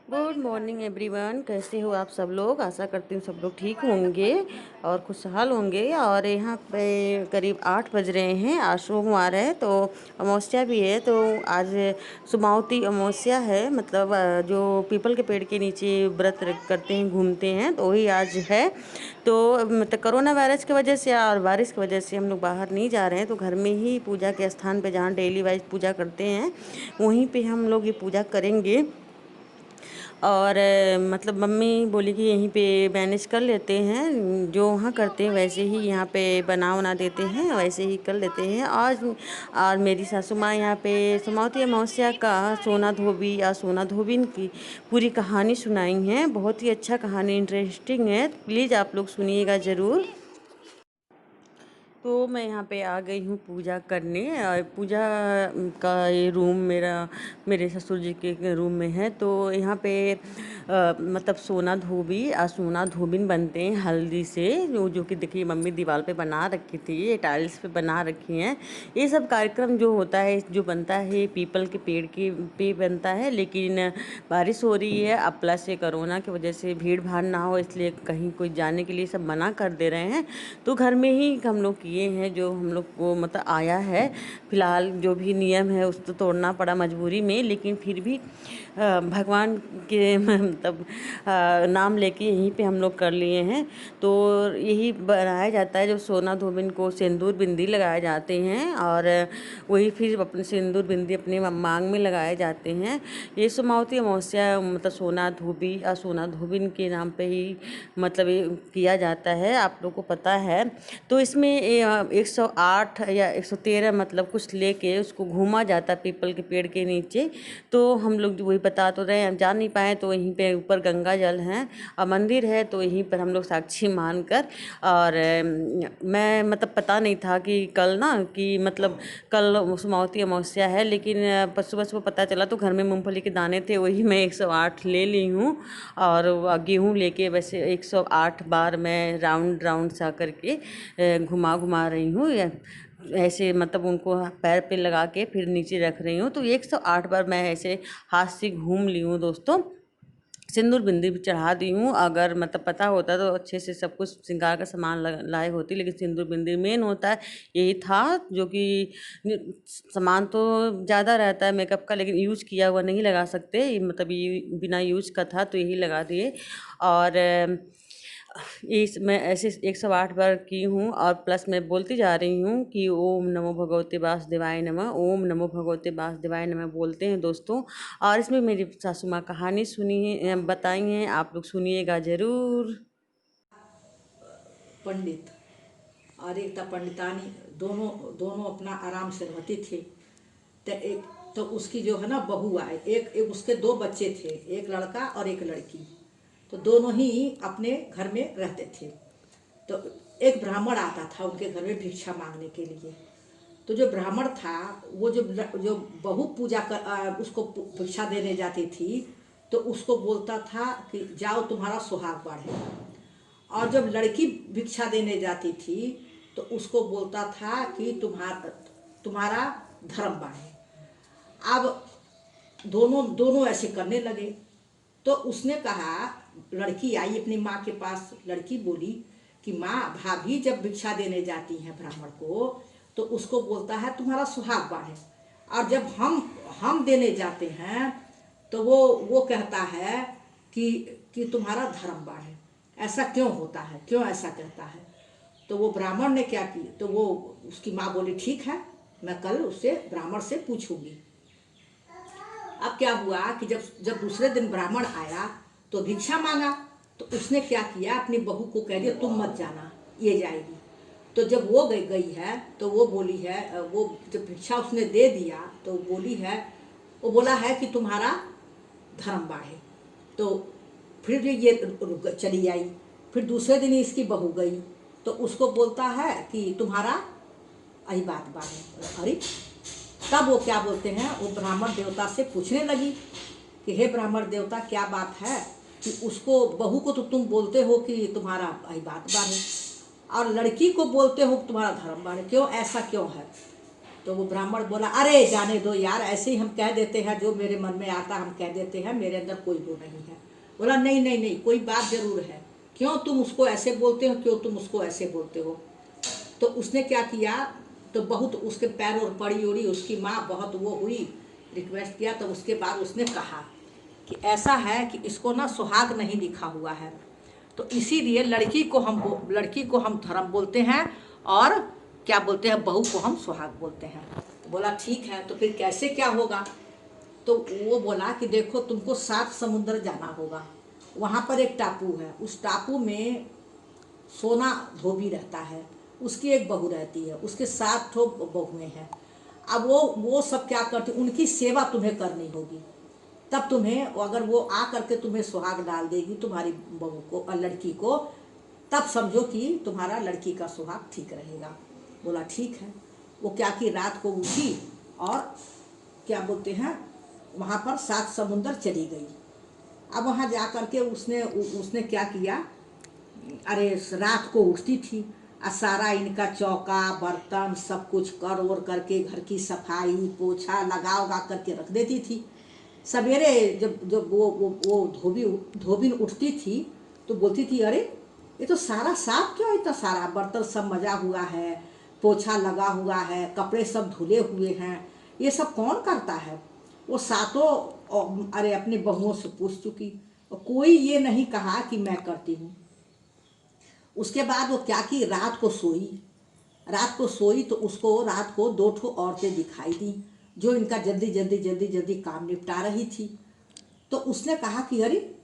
Good morning everyone. कैसे हो आप सब लोग? आशा करती हूँ सब लोग ठीक होंगे और खुशहाल होंगे। और यहाँ पे करीब 8 बज रहे हैं। आज सोमवार है तो अमावस्या भी है। तो आज सुमावती अमावस्या है, मतलब जो पीपल के पेड़ के नीचे व्रत करते हैं, घूमते हैं, तो वही आज है। तो मतलब कोरोना वायरस की वजह से और बारिश की वजह से हम लोग बाहर नहीं जा रहे हैं, तो घर में ही पूजा के स्थान पे जहाँ डेली वाइज पूजा करते हैं वहीं पे हम लोग ये पूजा करेंगे। और मतलब मम्मी बोली कि यहीं पे मैनेज कर लेते हैं, जो वहाँ करते हैं वैसे ही यहाँ पे बना बना देते हैं, वैसे ही कर लेते हैं आज। और मेरी सासू माँ यहाँ पे समावती अमावस्या का सोना धोबी या सोना धोबिन की पूरी कहानी सुनाई हैं। बहुत ही अच्छा कहानी, इंटरेस्टिंग है, प्लीज़ आप लोग सुनिएगा ज़रूर। तो मैं यहाँ पे आ गई हूँ पूजा करने। और पूजा का ये रूम मेरे ससुर जी के रूम में है। तो यहाँ पे मतलब सोना धोबी और सोना धोबिन बनते हैं हल्दी से, जो कि देखिए मम्मी दीवार पे बना रखी थी, ये टाइल्स पे बना रखी हैं। ये सब कार्यक्रम जो होता है, जो बनता है पीपल के पेड़ के पे बनता है। लेकिन बारिश हो रही है, अब प्लस से कोरोना की वजह से भीड़ भाड़ ना हो, इसलिए कहीं कोई जाने के लिए सब मना कर दे रहे हैं। तो घर में ही हम लोग किए हैं, जो हम लोग को मतलब आया है। फिलहाल जो भी नियम है उसको तोड़ना पड़ा मजबूरी में, लेकिन फिर भी भगवान के मतलब नाम लेके यहीं पे हम लोग कर लिए हैं। तो यही बनाया जाता है, जो सोना धोबिन को सिंदूर बिंदी लगाए जाते हैं, और वही फिर अपने सिंदूर बिंदी अपने मांग में लगाए जाते हैं। ये सुमावती अमावस्या मतलब सोना धोबी और सोना धोबिन के नाम पे ही मतलब ये किया जाता है, आप लोग को पता है। तो इसमें 108 या 113 मतलब कुछ लेके उसको घूमा जाता है पीपल के पेड़ के नीचे। तो हम लोग वही बता तो रहे हैं, हम जा नहीं पाए, तो वहीं पे ऊपर गंगा जल है और मंदिर है, तो यहीं पर हम लोग साक्षी मानकर। और मैं मतलब पता नहीं था कि कल ना कि मतलब कल सुमावती अमावस्या है, लेकिन सुबह सुबह पता चला, तो घर में मूंगफली के दाने थे, वही मैं 108 ले ली हूँ। और गेहूँ लेके वैसे 108 बार मैं राउंड राउंड सा करके घुमा घुमा रही हूँ, ऐसे मतलब उनको पैर पे लगा के फिर नीचे रख रही हूँ। तो 108 बार मैं ऐसे हाथ से घूम ली हूँ दोस्तों। सिंदूर बिंदी भी चढ़ा दी हूँ। अगर मतलब पता होता तो अच्छे से सब कुछ श्रृंगार का सामान लाए होती, लेकिन सिंदूर बिंदी मेन होता है, यही था। जो कि सामान तो ज़्यादा रहता है मेकअप का, लेकिन यूज किया हुआ नहीं लगा सकते, मतलब ये बिना यूज का था तो यही लगा दिए। और इस मैं ऐसे 108 बार की हूँ, और प्लस मैं बोलती जा रही हूँ कि ओम नमो भगवते वासुदेवाय नमः, ओम नमो भगवते वासुदेवाय नमः बोलते हैं दोस्तों। और इसमें मेरी सासू माँ कहानी सुनी है, बताई हैं, आप लोग सुनिएगा ज़रूर। पंडित और एक था पंडितानी, दोनों दोनों अपना आराम से रहते थे। तो उसकी जो है ना बहू आए, एक उसके दो बच्चे थे, एक लड़का और एक लड़की। तो दोनों ही अपने घर में रहते थे। तो एक ब्राह्मण आता था उनके घर में भिक्षा मांगने के लिए। तो जो ब्राह्मण था वो जो बहू पूजा कर उसको भिक्षा देने जाती थी, तो उसको बोलता था कि जाओ तुम्हारा सुहाग बढ़े। और जब लड़की भिक्षा देने जाती थी तो उसको बोलता था कि तुम्हारा धर्म बढ़े। अब दोनों दोनों ऐसे करने लगे। तो उसने कहा, लड़की आई अपनी माँ के पास, लड़की बोली कि माँ, भाभी जब भिक्षा देने जाती हैं ब्राह्मण को तो उसको बोलता है तुम्हारा सुहाग बढ़े, और जब हम देने जाते हैं तो वो कहता है कि तुम्हारा धर्म बढ़े। ऐसा क्यों होता है, क्यों ऐसा कहता है? तो वो ब्राह्मण ने क्या की, तो वो उसकी माँ बोली ठीक है, मैं कल उससे ब्राह्मण से पूछूंगी। अब क्या हुआ कि जब जब दूसरे दिन ब्राह्मण आया तो भिक्षा मांगा। तो उसने क्या किया, अपनी बहू को कह दिया तुम मत जाना, ये जाएगी। तो जब वो गई है तो वो बोली है, वो जब भिक्षा उसने दे दिया तो बोली है, वो बोला है कि तुम्हारा धर्म बढ़े। तो फिर ये चली आई। फिर दूसरे दिन इसकी बहू गई तो उसको बोलता है कि तुम्हारा अही बात बढ़े। अरे, तब वो क्या बोलते हैं, वो ब्राह्मण देवता से पूछने लगी कि हे ब्राह्मण देवता, क्या बात है कि उसको बहू को तो तुम बोलते हो कि तुम्हारा अही बात बढ़े, और लड़की को बोलते हो कि तुम्हारा धर्म बढ़े, क्यों, ऐसा क्यों है? तो वो ब्राह्मण बोला, अरे जाने दो यार, ऐसे ही हम कह देते हैं, जो मेरे मन में आता हम कह देते हैं, मेरे अंदर कोई वो नहीं है। बोला नहीं नहीं नहीं, कोई बात जरूर है, क्यों तुम उसको ऐसे बोलते हो, क्यों तुम उसको ऐसे बोलते हो। तो उसने क्या किया, तो बहुत उसके पैर और पड़ी उड़ी, उसकी माँ बहुत वो हुई, रिक्वेस्ट किया। तो उसके बाद उसने कहा कि ऐसा है कि इसको ना सुहाग नहीं लिखा हुआ है, तो इसीलिए लड़की को हम धर्म बोलते हैं, और क्या बोलते हैं, बहू को हम सुहाग बोलते हैं। तो बोला ठीक है, तो फिर कैसे क्या होगा। तो वो बोला कि देखो तुमको 7 समुद्र जाना होगा, वहाँ पर एक टापू है, उस टापू में सोना धोबी रहता है, उसकी एक बहू रहती है, उसके 7 ठो बहुएं हैं। अब वो सब क्या करती, उनकी सेवा तुम्हें करनी होगी, तब तुम्हें, अगर वो आ करके तुम्हें सुहाग डाल देगी तुम्हारी बहू को और लड़की को, तब समझो कि तुम्हारा लड़की का सुहाग ठीक रहेगा। बोला ठीक है। वो क्या कि रात को उठी और क्या बोलते हैं, वहाँ पर 7 समुंदर चली गई। अब वहाँ जा करके उसने क्या किया, अरे रात को उठती थी और सारा इनका चौका बर्तन सब कुछ कर और करके घर की सफाई पोछा लगा उगा करके रख देती थी। सवेरे जब जब वो धोबिन उठती थी तो बोलती थी, अरे ये तो सारा साफ क्यों, इतना सारा बर्तन सब मजा हुआ है, पोछा लगा हुआ है, कपड़े सब धुले हुए हैं, ये सब कौन करता है। वो सातों अरे अपने बहुओं से पूछ चुकी, कोई ये नहीं कहा कि मैं करती हूँ। उसके बाद वो क्या की, रात को सोई तो उसको रात को 2 ठो औरतें दिखाई दी, जो इनका जल्दी जल्दी जल्दी जल्दी काम निपटा रही थी। तो उसने कहा कि अरे,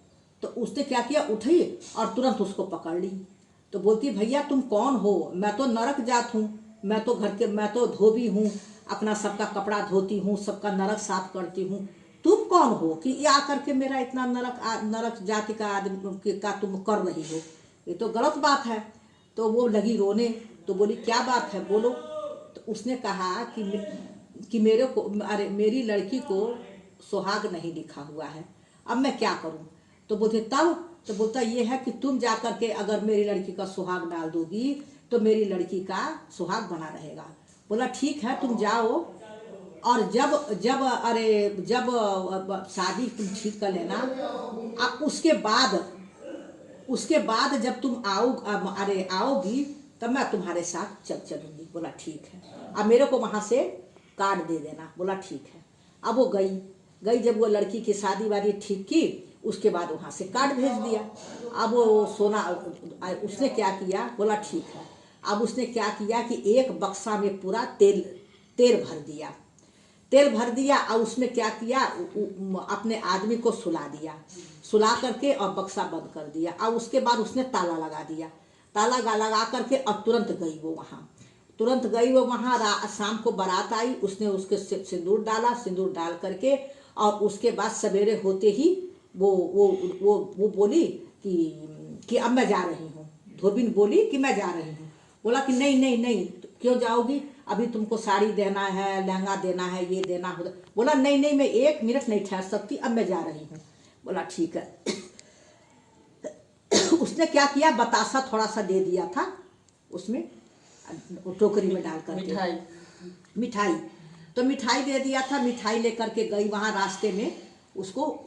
तो उसने क्या किया, उठी और तुरंत उसको पकड़ ली। तो बोलती, भैया तुम कौन हो, मैं तो नरक जात हूँ, मैं तो धोबी हूँ, अपना सबका कपड़ा धोती हूँ, सबका नरक साफ करती हूँ, तुम कौन हो कि ये आकर के मेरा इतना नरक जाति का आदमी का तुम कर रही हो, ये तो गलत बात है। तो वो लगी रोने। तो बोली क्या बात है बोलो। तो उसने कहा कि मेरे को, अरे मेरी लड़की को सुहाग नहीं लिखा हुआ है, अब मैं क्या करूं। तो बोलते तब, तो बोलता ये है कि तुम जा करके अगर मेरी लड़की का सुहाग डाल दोगी तो मेरी लड़की का सुहाग बना रहेगा। बोला ठीक है तुम जाओ, और जब शादी तुम ठीक कर लेना, उसके बाद जब तुम आओगी तब मैं तुम्हारे साथ चलूंगी। बोला ठीक है, अब मेरे को वहां से कार्ड दे देना। बोला ठीक है। अब वो गई जब वो लड़की की शादी वादी ठीक की, उसके बाद वहां से कार्ड भेज दिया। अब वो सोना उसने क्या किया, बोला ठीक है। अब उसने क्या किया कि एक बक्सा में पूरा तेल भर दिया और उसमें क्या किया, अपने आदमी को सुला करके और बक्सा बंद कर दिया। और उसके बाद उसने ताला लगा दिया। ताला लगा करके अब तुरंत गई वो वहाँ शाम को बारात आई, उसने उसके सिंदूर डाल करके, और उसके बाद सवेरे होते ही वो बोली कि अब मैं जा रही हूँ। धोबिन बोली कि मैं जा रही हूँ। बोला कि नहीं नहीं नहीं, क्यों जाओगी, अभी तुमको साड़ी देना है, लहंगा देना है, ये देना हो। बोला नहीं नहीं, मैं 1 मिनट नहीं ठहर सकती, अब मैं जा रही हूँ। बोला ठीक है। उसने क्या किया, बतासा थोड़ा सा दे दिया था उसमें, टोकरी में डाल कर मिठाई, तो मिठाई दे दिया था। मिठाई लेकर के गई, वहाँ रास्ते में उसको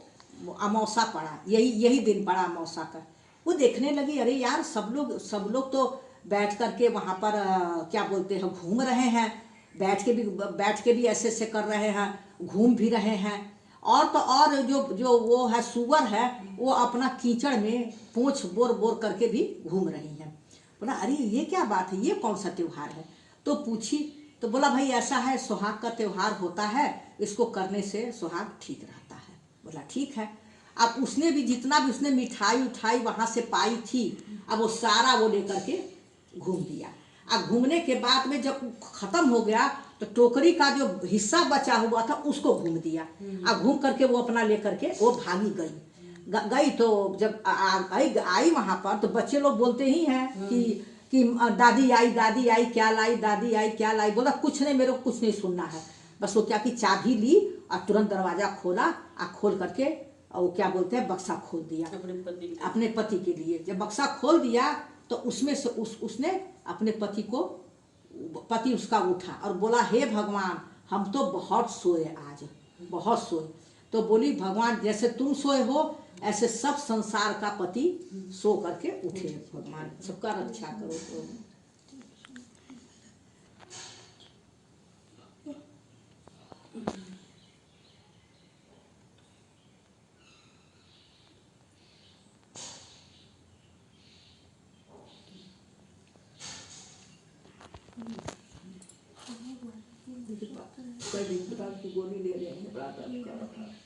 अमावस्या पड़ा, यही दिन पड़ा अमावस्या का। वो देखने लगी, अरे यार सब लोग तो बैठ करके वहाँ पर क्या बोलते हैं, घूम रहे हैं, बैठ के भी ऐसे ऐसे कर रहे हैं, घूम भी रहे हैं। और तो और जो वो है सुअर है, वो अपना कीचड़ में पूंछ बोर करके भी घूम रही हैं। बोला अरे ये क्या बात है, ये कौन सा त्योहार है। तो पूछी, तो बोला भाई ऐसा है, सुहाग का त्योहार होता है, इसको करने से सुहाग ठीक रहता है। बोला ठीक है। अब उसने भी जितना भी उसने मिठाई उठाई वहाँ से पाई थी, अब वो सारा वो लेकर के घूम दिया। अब घूमने के बाद में जब खत्म हो गया तो टोकरी का जो हिस्सा बचा हुआ था उसको घूम दिया। अब घूम करके वो अपना लेकर के वो भागी गई। तो जब आई वहाँ पर, तो बच्चे लोग बोलते ही हैं कि दादी आई क्या लाई, दादी आई क्या लाई। बोला कुछ नहीं, मेरे को कुछ नहीं सुनना है। बस वो क्या कि चाबी ली और तुरंत दरवाजा खोला, और खोल करके और वो क्या बोलते हैं, बक्सा खोल दिया अपने पति के लिए। जब बक्सा खोल दिया तो उसमें से उसने अपने पति को पति उसका उठा और बोला, हे भगवान, हम तो बहुत सोए आज, बहुत सोए। तो बोली, भगवान जैसे तुम सोए हो ऐसे सब संसार का पति सो करके उठे। भगवान सबका रक्षा करो प्रभु। कोई दिन की गोली ले रहे हैं, बड़ा दर्द कर रहा है।